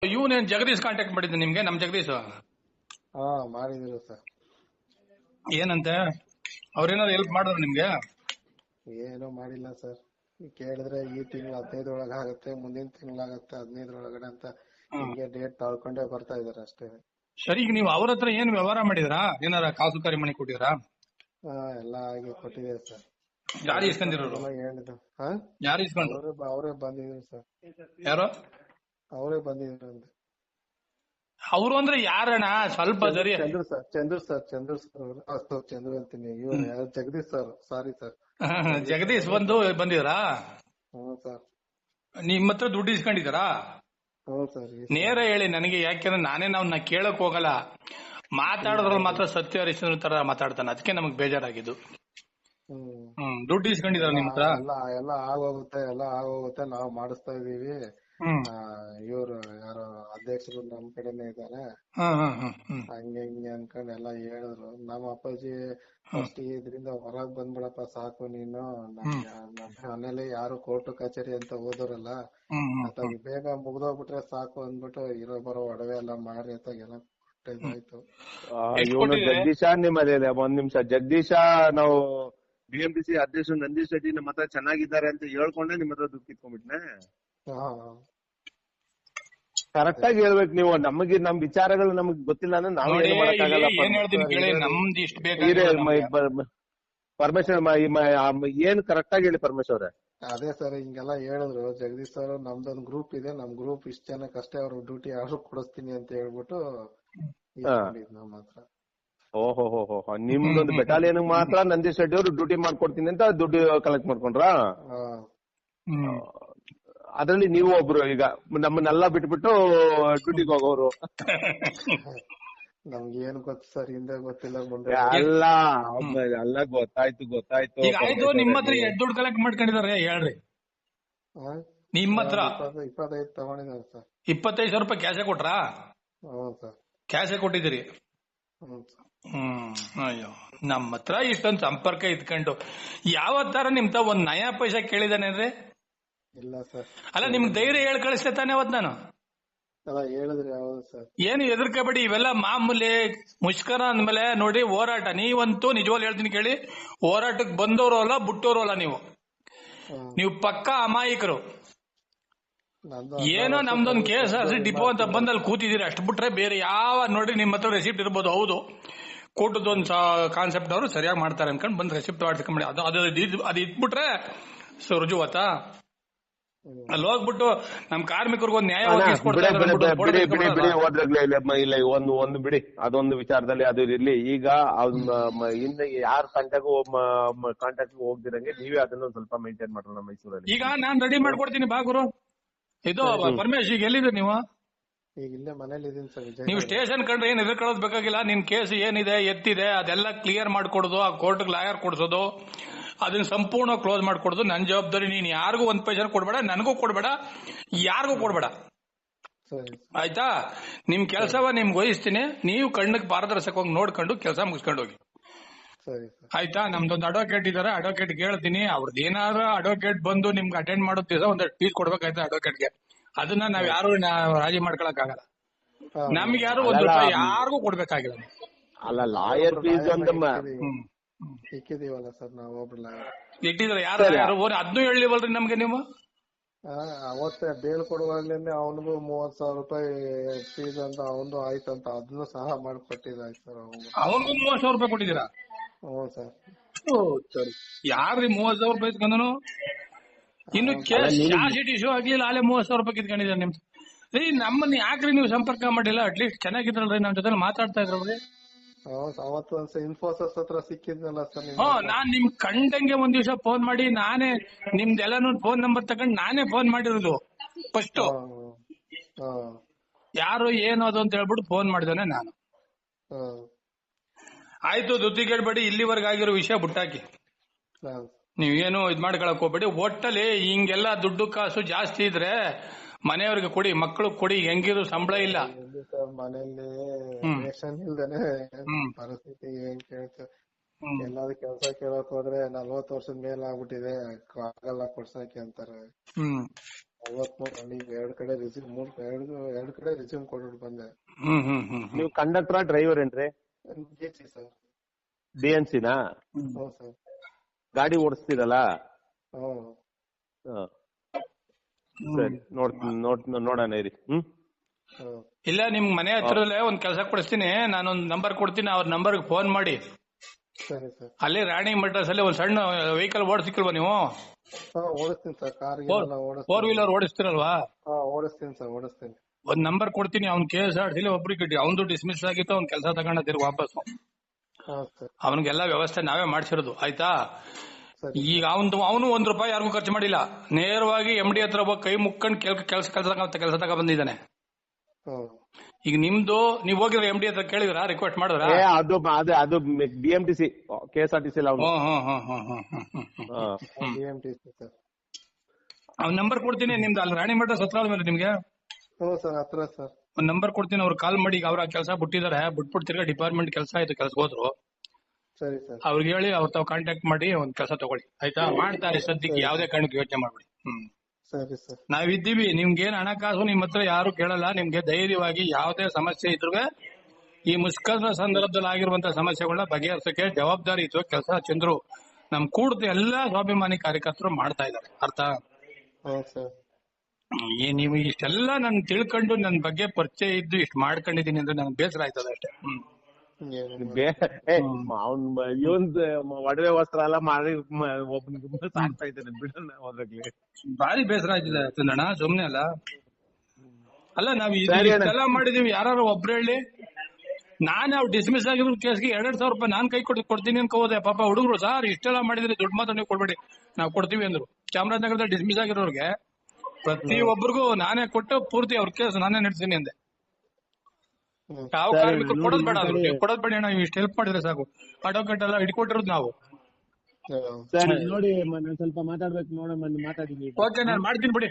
ಇವನೇನ್ Jagadish contact ಮಾಡಿದ್ದೆ ನಿಮ್ಗೆ? ನಮ್ ಜಗದೀಶ್ ಹಾ ಮಾಡಿದ್ರು ಸರ್. ಏನಂತೆ? ಅವ್ರೇನಾದ್ರು ಹೆಲ್ಪ್ ಮಾಡಿದ್ರು ನಿಮ್ಗೆ? ಏನೋ ಮಾಡಿಲ್ಲ ಸರ್. ಕೇಳಿದ್ರೆ ಈ ತಿಂಗಳು 15 ಒಳಗ ಆಗುತ್ತೆ, ಮುಂದಿನ ತಿಂಗಳಾಗತ್ತೆ 15 ಒಳಗಡೆ ಅಂತ ಹಿಂಗೆ ಡೇಟ್ ತಾಳ್ಕೊಂಡೇ ಬರ್ತಾ ಇದಾರೆ ಅಷ್ಟೇ. ಸರಿ, ಈಗ ನೀವು ಅವ್ರ ಹತ್ರ ಏನ್ ವ್ಯವಹಾರ ಮಾಡಿದ್ರಾ? ಏನಾರ ಕಾಸು ಕರಿ ಮಣಿ ಕೊಟ್ಟಿದ್ರಾ? ಹಾ ಎಲ್ಲ ಆಗಿ ಕೊಟ್ಟಿದೆ ಸರ್. ಯಾರು ಇಸ್ಕೊಂಡಿರೋರು? ಹೇಳಿದ್ರು. ಹಾ ಯಾರು ಇಸ್ಕೊಂಡ್ರು? ಅವರೇ ಬಂದಿದ್ರು ಸರ್. ಯಾರು? ಅವರೇ ಬಂದಿದ್ರು ಅಂತ. ಅವರು ಅಂದ್ರೆ ಯಾರಣ್ಣ? ಸ್ವಲ್ಪ ಸರಿ. ಚಂದ್ರು ಸರ್. ಚಂದ್ರು ಅಂತೀನಿ, ಇವ್ರು ಯಾರು? Jagadish sir. Sorry sir. Jagadish ಬಂದಿದ್ರಾ? ಹ್ಞೂ ಸರ್. ನಿಮ್ ಹತ್ರ ದುಡ್ಡು ಇಸ್ಕೊಂಡಿದಾರಾ? ಹ್ಞೂ ಸರ್. ನೇರ ಹೇಳಿ ನನಗೆ, ಯಾಕೆಂದ್ರೆ ನಾನೇ ಕೇಳಕ್ ಹೋಗಲ್ಲ. ಮಾತಾಡೋದ್ರಲ್ಲಿ ಮಾತ್ರ ಸತ್ಯ ಹರಿಶ್ಚಂದ್ರ ತರ ಮಾತಾಡ್ತಾನೆ, ಅದಕ್ಕೆ ನಮಗ್ ಬೇಜಾರಾಗಿದ್ದು. ದುಡ್ಡು ಇಸ್ಕೊಂಡಿದಾರ ನಿಮ್ ಹತ್ರ? ಎಲ್ಲ ಆಗೋಗುತ್ತೆ, ನಾವು ಮಾಡಿಸ್ತಾ ಇದೀವಿ. ಇವ್ರು ಯಾರೋ ಅಧ್ಯಕ್ಷರು ನಮ್ ಕಡೆನೆ ಇದಾರೆ, ಹಂಗೆ ಹಿಂಗೆ ಅನ್ಕೊಂಡ್ ಎಲ್ಲ ಹೇಳಿದ್ರು. ನಮ್ಮ ಅಪ್ಪಾಜಿ ಫಸ್ಟ್ ಇದ್ರಿಂದ ಹೊರಗ್ ಬಂದ್ಬಿಡಪ್ಪ ಸಾಕು ನೀನು, ನಮ್ಮ ಮನೇಲಿ ಯಾರು ಕೋರ್ಟು ಕಚೇರಿ ಅಂತ ಹೋದೋರಲ್ಲ, ಅದಾಗ ಬೇಗ ಮುಗ್ದೋಗ್ಬಿಟ್ರೆ ಸಾಕು ಅಂದ್ಬಿಟ್ಟು ಇರೋ ಬರೋ ಒಡವೆ ಎಲ್ಲ ಮಾರಿ ಅತ್ತಾಗೆಲ್ಲ ಕೊಟ್ಟಿದ್ದಾಯ್ತು. ಇವನು ಜಗದೀಶ ನಿಮ್ಮದೇ ಒಂದ್ ನಿಮಿಷ. ಜಗದೀಶ ನಾವು BMTC ಅಧ್ಯಕ್ಷ ನಂದೀಶ್ ರೆಡ್ಡಿ ನಮ್ಮ ಹತ್ರ ಚೆನ್ನಾಗಿದ್ದಾರೆ ಅಂತ ಹೇಳ್ಕೊಂಡೆ ನಿಮ್ ಹತ್ರ ದುಡ್ಡು ಕಿತ್ಕೊಂಡ್ಬಿಟ್ನೆ. ಕರೆಕ್ಟ್ ಆಗಿ ಹೇಳ್ಬೇಕು ನೀವು. ನಮ್ ವಿಚಾರಗಳು ನಮಗ್ ಗೊತ್ತಿಲ್ಲ ಅಂದ್ರೆ ನಾವು ಏನು ಮಾಡಕ್ಕಾಗಲ್ಲ. ಪರಮೇಶ್ವರ್ ಏನ್ ಕರೆಕ್ಟ್ ಆಗಿ ಹೇಳಿ ಪರಮೇಶ್ವರ. ಅದೇ ಸರ್, ಹಿಂಗೆಲ್ಲ ಹೇಳಿದ್ರು ಜಗದೀಶ್ ಸರ್. ನಮ್ದೊಂದ್ ಗ್ರೂಪ್ ಇದೆ, ನಮ್ ಗ್ರೂಪ್ ಇಷ್ಟ ಜನಕ್ಕಷ್ಟೇ ಅವ್ರು ಡ್ಯೂಟಿ ಯಾರು ಕೊಡಿಸ್ತೀನಿ ಅಂತ ಹೇಳ್ಬಿಟ್ಟು ನಮ್ಮ ಹತ್ರ. ಓಹೋ ನಿಮ್ದೊಂದು ಬೆಟಾಲಿಯನ್ ಮಾತ್ರ ನಂದೀಶ್ ರೆಡ್ಡಿ ಅವರು ಡ್ಯೂಟಿ ಮಾಡ್ಕೊಡ್ತೀನಿ ಅಂತ ದುಡ್ಡು ಕಲೆಕ್ಟ್ ಮಾಡ್ಕೊಂಡ್ರ? ಅದ್ರಲ್ಲಿ ನೀವು ಒಬ್ರು ಈಗ ನಮ್ಮನ್ನೆಲ್ಲ ಬಿಟ್ಬಿಟ್ಟು ಡ್ಯೂಟಿಗೆ ಹೋಗೋರು. ನಮ್ಗೆ ಏನ್ ಗೊತ್ತು ಸರ್, ಹಿಂದೆ ಗೊತ್ತಿಲ್ಲ ಮುಂದೆ ಅಲ್ಲ ಗೊತ್ತಾಯ್ತು. ನಿಮ್ಮ ಹತ್ರ ಎಷ್ಟು ದುಡ್ಡು ಕಲೆಕ್ಟ್ ಮಾಡ್ಕೊಂಡಿದ್ದಾರೆ ಹೇಳ್ರಿ? ನಿಮ್ಮ ಹತ್ರ 25 ತಗೊಂಡಿದ್ದಾರೆ ಸರ್. 25,000 ರೂಪಾಯಿ ಕ್ಯಾಶೇ ಕೊಟ್ರಾ? ಹ್ಞೂ ಸರ್, ಕ್ಯಾಶೇ ಕೊಟ್ಟಿದ್ದೀರಿ. ಅಯ್ಯೋ, ನಮ್ಮ ಹತ್ರ ಇಷ್ಟೊಂದು ಸಂಪರ್ಕ ಇದ್ಕೊಂಡು ಯಾವತ್ತಾರ ನಿಮ್ ಒಂದ್ ನಯಾ ಪೈಸಾ ಕೇಳಿದಾನೇನ್ರಿ? ಇಲ್ಲ ಸರ್. ಅಲ್ಲ, ನಿಮ್ಗೆ ಧೈರ್ಯ ಹೇಳಿ ಕಳಿಸ್ತೆ ತಾನೆ ಅವತ್ ನಾನು? ಹೇಳಿದ್ರಿ ಯಾವ್ದು ಸರ್? ಏನು ಎದುರ್ಕಬೇಡಿ, ಇವೆಲ್ಲ ಮಾಮೂಲಿ. ಮುಷ್ಕರ ಅಂದ್ಮೇಲೆ ನೋಡಿ ಹೋರಾಟ. ನೀವಂತೂ ನಿಜವಾಗ್ಲು ಹೇಳ್ತೀನಿ ಕೇಳಿ, ಹೋರಾಟಕ್ಕೆ ಬಂದವರು ಅಲ್ಲ, ಬಿಟ್ಟವರು ಅಲ್ಲ. ನೀವು ಪಕ್ಕಾ ಅಮಾಯಕರು. ಏನೋ ನಮ್ದೊಂದು KSRTC ಡಿಪೋ ಅಂತ ಬಂದಲ್ಲಿ ಕೂತಿದ್ದೀರಿ, ಅಷ್ಟು ಬಿಟ್ರೆ ಬೇರೆ ಯಾವ ನೋಡಿ ನಿಮ್ಮ ಹತ್ರ ರೆಸಿಪ್ಟ್ ಇರ್ಬೋದು. ಹೌದು, ಕೋರ್ಟದೊಂದು ಕಾನ್ಸೆಪ್ಟ್ ಅವರು ಸರಿಯಾಗಿ ಮಾಡ್ತಾರೆ ಅನ್ಕೊಂಡು ಬಂದ್ ರೆಸಿಪ್ಟ್ ಮಾಡ್ಕೊಂಡ್ಬಿಡಿ. ಅದು ಇಟ್ಬಿಟ್ರೆ ರುಜುವಾತ. ಅಲ್ಲಿ ಹೋಗ್ಬಿಟ್ಟು ನಮ್ ಕಾರ್ಮಿಕರಿಗೊಂದು ನ್ಯಾಯ ಇಲ್ಲ ಒಂದು ಬಿಡಿ, ಅದೊಂದು ವಿಚಾರದಲ್ಲಿ ಅದು ಇರ್ಲಿ. ಈಗ ಇನ್ನು ಯಾರ ಕಾಂಟ್ಯಾಕ್ಟ್ ಹೋಗ್ದಿರಂಗೆ ನೀವೇ ಅದನ್ನ ಸ್ವಲ್ಪ ಮೇಂಟೈನ್ ಮಾಡೋಣ ಮೈಸೂರಲ್ಲಿ. ಈಗ ನಾನ್ ರೆಡಿ ಮಾಡ್ಕೊಡ್ತೀನಿ ಬಾ ಗುರು. ಇದು ಪರಮೇಶ್, ಈಗ ಎಲ್ಲಿದೆ ನೀವು? ಈಗ ಇಲ್ಲೇ ಮನೇಲಿ ಇದೀನಿ ಸರ್. ನೀವು ಸ್ಟೇಷನ್ ಕಂಡ್ರೆ ಏನ್ ಎದುರ್ಕೊಳ್ಳೋದು ಬೇಕಾಗಿಲ್ಲ. ನಿಮ್ ಕೇಸ್ ಏನಿದೆ ಎತ್ತಿದೆ ಅದೆಲ್ಲ ಕ್ಲಿಯರ್ ಮಾಡ್ಕೊಡೋದು, ಆ ಕೋರ್ಟ್ ಲಾಯರ್ ಕೊಡ್ಸೋದು, ಅದನ್ನ ಸಂಪೂರ್ಣ ಕ್ಲೋಸ್ ಮಾಡ್ಕೊಡೋದು ನನ್ನ ಜವಾಬ್ದಾರಿ. ನೀನ್ ಯಾರಿಗೂ 1 ಪೈಸಾ ಕೊಡ್ಬೇಡ, ನನಗೂ ಕೊಡ್ಬೇಡ, ಯಾರಿಗೂ ಕೊಡ್ಬೇಡ. ಆಯ್ತಾ? ನಿಮ್ ಕೆಲಸವ ನಿಮ್ಗೆ ವಹಿಸ್ತೀನಿ. ನೀವು ಕಣ್ಣಿಗೆ ಪಾರದರ್ಶಕವಾಗಿ ನೋಡ್ಕೊಂಡು ಕೆಲಸ ಮುಗಿಸ್ಕೊಂಡು ಹೋಗಿ. ಆಯ್ತಾ? ನಮ್ದೊಂದು ಅಡ್ವೊಕೇಟ್ ಇದಾರೆ, ಅಡ್ವೊಕೇಟ್ ಹೇಳ್ತೀನಿ. ಅವ್ರದ್ದು ಏನಾದ್ರು ಅಡ್ವೊಕೇಟ್ ಬಂದು ನಿಮ್ಗೆ ಅಟೆಂಡ್ ಮಾಡೋ ದಿವಸ ಒಂದಷ್ಟು ಫೀಸ್ ಕೊಡ್ಬೇಕಾಯ್ತಾ ಅಡ್ವೊಕೇಟ್ಗೆ. ಅದನ್ನ ನಾವ್ ಯಾರು ರಾಜಿ ಮಾಡ್ಕೊಳಕ್ ಆಗಲ್ಲ. ನಮ್ಗೆ ಯಾರು 1 ರೂಪಾಯಿ ಯಾರಿಗೂ ಕೊಡ್ಬೇಕಾಗಿಲ್ಲ. ಅಲ್ಲ, ಲಾಯರ್ ಫೀಸ್ ಅಂತ ಇಕ್ಕಿದೀವಲ್ಲ ಸರ್ ನಾವು ಒಬ್ರು ಇಟ್ಟಿದ್ರೆ ಯಾರು ಅದನ್ನೂ ಹೇಳಿವಲ್ರಿ ನಮ್ಗೆ ನೀವು? ಅವತ್ತೇ ಬೇಲ್ ಕೊಡುವಾಗ್ಲೇನೆ ಅವನಿಗೂ 30,000 ರೂಪಾಯಿ ಫೀಸ್ ಅಂತ ಅವನು ಆಯ್ತಂತ ಅದನ್ನು ಸಹ ಮಾಡ್ಕೊಟ್ಟಿದ್ದಾಯ್ತು ಸರ್. ಅವನಿಗೂ 30,000 ರೂಪಾಯಿ ಕೊಟ್ಟಿದ್ದೀರಾ? ಹ್ಞೂ ಸರ್. ಯಾರ್ರಿ 30,000 ರೂಪಾಯಿ ಇಟ್ಕೊಂಡನು? ಇನ್ನು ಚಾರ್ಜ್ ಇಶ್ಯೂ ಆಗ್ಲಿಲ್ಲ, ಅಲ್ಲೇ 30,000 ರೂಪಾಯಿ ಕಿತ್ಕೊಂಡಿದ್ದಾರೆ ನಿಮ್. ನಮ್ಮನ್ನ ಯಾಕ್ರಿ ನೀವು ಸಂಪರ್ಕ ಮಾಡಿಲ್ಲ? ಅಟ್ಲೀಸ್ಟ್ ಚೆನ್ನಾಗಿದ್ರಲ್ರಿ, ನಮ್ ಜೊತೆ ಮಾತಾಡ್ತಾ ಇದ್ರಲ್ರಿ. ಅವತ್ತು ಇನ್ಫೋಸಿಸ್ ಹತ್ರ ಸಿಕ್ಕಿದ್ನಲ್ಲ ಸರ್. ನಾನ್ ನಿಮ್ ಕಂಡಂಗೆ ಒಂದ್ ದಿವಸ ಫೋನ್ ಮಾಡಿ ನಾನೇ ನಿಮ್ದೆಲ್ಲಾನು ಫೋನ್ ನಂಬರ್ ತಗೊಂಡು ನಾನೇ ಫೋನ್ ಮಾಡಿರೋದು ಫಸ್ಟ್. ಯಾರು ಏನು ಅದು ಅಂತ ಹೇಳ್ಬಿಟ್ಟು ಫೋನ್ ಮಾಡಿದಾನೆ ನಾನು. ಆಯ್ತು, ದುಡ್ಡಿ ಕೇಳ್ಬೇಡಿ. ಇಲ್ಲಿವರೆಗೆ ಆಗಿರೋ ವಿಷಯ ಬಿಟ್ಟಾಕಿ. ನೀವೇನು ಇದ್ ಮಾಡ್ಕೊಳಕ್ ಹೋಗ್ಬೇಡಿ. ಒಟ್ಟಲ್ಲಿ ಹಿಂಗೆಲ್ಲ ದುಡ್ಡು ಕಾಸು ಜಾಸ್ತಿ ಇದ್ರೆ ಮನೆಯವ್ರಿಗೆ ಕೊಡಿ, ಮಕ್ಕಳು ಕೊಡಿ. ಹೆಂಗಿರು ಸಂಬಳ ಇಲ್ಲ ಮನೇಲಿ, ರೇಷನ್ ಇಲ್ದೇನೆ ಪರಿಸ್ಥಿತಿ ಏನ್ ಕೇಳ್ತೇವೆ. ಎಲ್ಲಾದ್ರು ಕೆಲ್ಸ ಕೇಳಕ್ ಹೋದ್ರೆ 40 ವರ್ಷದ ಮೇಲೆ ಆಗ್ಬಿಟ್ಟಿದೆ, ಆಗಲ್ಲ ಕೊಡ್ಸಕ್ಕೆ ಅಂತಾರೆ. ಈಗ ಎರಡ್ ಕಡೆ ರಿಸ್ಯೂಮ್ ಕೊಟ್ಬಿಟ್ಟು ಬಂದೆ. ನೀವು ಕಂಡಕ್ಟರ್ ಡ್ರೈವರ್ ಏನ್ರಿ? ಸರ್. DNC-ನಾ? ಹೌದು ಸರ್. ಗಾಡಿ ಓಡಿಸ್ತೀರಲ್ಲ? ಹ್ಮ್. ಸರಿ, ನೋಡೋಣ ಇರಿ. ಇಲ್ಲ, ನಿಮ್ ಮನೆ ಹತ್ರದಲ್ಲೇ ಒಂದ್ ಕೆಲಸ ಕೊಡಿಸ್ತೀನಿ, ನಾನೊಂದ್ ನಂಬರ್ ಕೊಡ್ತೀನಿ, ಅವ್ರ ನಂಬರ್ಗೆ ಫೋನ್ ಮಾಡಿ. ಸರಿ ಸರ್. ಅಲ್ಲಿ ರಾಣಿ ಮಠಸ್ ಅಲ್ಲಿ ಒಂದ್ ಸಣ್ಣ ವೆಹಿಕಲ್ ಓಡಿಸಿಲ್ವಾ ನೀವು? ಓಡಿಸ್ತೀನಿ ಸರ್. ಕಾರ್ 4 ವೀಲರ್ ಓಡಿಸ್ತಿರಲ್ವಾ? ಓಡಿಸ್ತೀನಿ ಸರ್, ಓಡಿಸ್ತೀನಿ. ಒಂದ್ ನಂಬರ್ ಕೊಡ್ತೀನಿ, ಅವ್ನ್ KSRTC ಒಬ್ರಿಗೆ ಅವ್ನು ಡಿಸ್ಮಿಸ್ ಆಗಿತ್ತು, ಅವ್ನ್ ಕೆಲಸ ತಗೊಂಡಿರು ವಾಪಸ್. ಅವನಿಗೆಲ್ಲ ವ್ಯವಸ್ಥೆ ನಾವೇ ಮಾಡ್ಸಿರೋದು, ಆಯ್ತಾ? ಈಗ ಅವನು ₹1 ಯಾರಿಗೂ ಖರ್ಚು ಮಾಡಿಲ್ಲ, ನೇರವಾಗಿ MD ಹತ್ರ ಹೋಗಿ ಕೈ ಮುಕ್ಕೊಂಡು ಕೆಲಸ ತಗ ಬಂದಿದ್ದಾನೆ. ಈಗ ನಿಮ್ದು ನೀವ್ ಹೋಗಿದ್ರೆ MD ಹತ್ರ ಕೇಳಿದ್ರ, ರಿಕ್ವೆಸ್ಟ್ ಮಾಡಿದ್ರ? ಅದು BMTC KSRTC ಅವ್ನ ನಂಬರ್ ಕೊಡ್ತೀನಿ ನಿಮ್ದು. ಅಲ್ಲಿ ರಾಣಿ ಮಠ ಸತ್ರ ಮೇಲೆ ನಿಮ್ಗೆ ಒಂದ್ ನಂಬರ್ ಕೊಡ್ತೀನಿ, ಅವ್ರು ಕಾಲ್ ಮಾಡಿ. ಈಗ ಅವ್ರ ಕೆಲಸ ಬಿಟ್ಟಿದ್ದಾರೆ, ಬಿಟ್ಬಿಟ್ಟು ತಿರ್ಗಾ ಡಿಪಾರ್ಟ್ಮೆಂಟ್ ಕೆಲಸ ಆಯ್ತು, ಕೆಲ್ಸಕ್ಕೆ ಹೋದ್ರು. ಅವ್ರಿಗೆ ಹೇಳಿ ಅವ್ರ ತಾವ್ ಕಾಂಟ್ಯಾಕ್ಟ್ ಮಾಡಿ ಒಂದ್ ಕೆಲಸ ತಗೊಳ್ಳಿ, ಆಯ್ತಾ? ಮಾಡ್ತಾರೆ ಸದ್ಯಕ್ಕೆ, ಯಾವ್ದೇ ಕಾರಣಕ್ಕೆ ಯೋಚನೆ ಮಾಡ್ಬಿಡಿ. ನಾವಿದ್ದೀವಿ, ನಿಮ್ಗೇನ್ ಹಣಕಾಸು ನಿಮ್ ಹತ್ರ ಯಾರು ಕೇಳಲ್ಲ. ನಿಮ್ಗೆ ಧೈರ್ಯವಾಗಿ ಯಾವ್ದೇ ಸಮಸ್ಯೆ ಇದ್ರು ಈ ಮುಷ್ಕರದ ಸಂದರ್ಭದಲ್ಲಿ ಆಗಿರುವಂತ ಸಮಸ್ಯೆಗಳನ್ನ ಬಗೆಹರಿಸಕ್ಕೆ ಜವಾಬ್ದಾರಿ ಇತ್ತು ಕೆಲಸ ಚಂದ್ರು ನಮ್ ಕೂಡದ ಎಲ್ಲಾ ಸ್ವಾಭಿಮಾನಿ ಕಾರ್ಯಕರ್ತರು ಮಾಡ್ತಾ ಇದ್ದಾರೆ, ಅರ್ಥ? ನೀವು ಇಷ್ಟೆಲ್ಲ ನನ್ ತಿಳ್ಕೊಂಡು ನನ್ ಬಗ್ಗೆ ಪರಿಚಯ ಇದ್ದು ಇಷ್ಟು ಮಾಡ್ಕೊಂಡಿದೀನಿ ಅಂದ್ರೆ ನನ್ಗೆ ಬೇಸರ ಆಯ್ತದ ಅಷ್ಟೇ. ಒಡವೆ ವಸ್ತ್ರ ಎಲ್ಲ ಮಾಡಿ ಒಬ್ಬನಿಗೆ ಸಾಕ್ತಾ ಇದ್ದೇನೆ ಬಿಡೋಣ, ಹೋಗ್ಲಿ. ಭಾರಿ ಬೇಸರ ಆಯ್ತದೆ ಚಂದಣ್ಣ, ಸುಮ್ನೆ ಅಲ್ಲ. ಅಲ್ಲ, ನಾವ್ ಇದೆಲ್ಲ ಮಾಡಿದೀವಿ, ಯಾರು ಒಬ್ರು ಹೇಳಿ. ನಾನೇ ಅವ್ರು ಡಿಸ್ಮಿಸ್ ಆಗಿರೋ ಕೇಸ್ಗೆ ₹2,000 ನಾನ್ ಕೈ ಕೊಡ್ತೀನಿ ಅನ್ಕೋದೆ. ಪಾಪ ಹುಡುಗರು, ಸಾರ್ ಇಷ್ಟೆಲ್ಲ ಮಾಡಿದ್ರಿ, ದುಡ್ಡು ಮಾತ್ರ ನೀವು ಕೊಡ್ಬೇಡಿ, ನಾವ್ ಕೊಡ್ತೀವಿ ಅಂದ್ರು. ಚಾಮರಾಜನಗರದಲ್ಲಿ ಡಿಸ್ಮಿಸ್ ಆಗಿರೋರ್ಗೆ ಪ್ರತಿ ಒಬ್ಬರಿಗೂ ನಾನೇ ಕೊಟ್ಟು ಪೂರ್ತಿ ಅವ್ರ ಕೇಸ್ ನಾನೇ ನಡೆಸ್ತೀನಿ ಅಂದೆ. ಯಾವ ಕಾರ್ಮಿಕರು ಕೊಡೋದ್ ಬೇಡ, ಕೊಡೋದ್ ಬೇಡ, ನಾವು ಇಷ್ಟು ಹೆಲ್ಪ್ ಮಾಡಿದ್ರೆ ಸಾಕು. ಅಡ್ವೊಕೇಟ್ ಎಲ್ಲ ಹಿಡ್ಕೊಟ್ಟಿರೋದು ನಾವು. ನೋಡಿ ಸ್ವಲ್ಪ ಮಾತಾಡ್ಬೇಕು, ನೋಡೋಣ ಮಾತಾಡಿ. ಓಕೆ, ನಾನು ಮಾಡ್ತೀನಿ ಬಿಡಿ.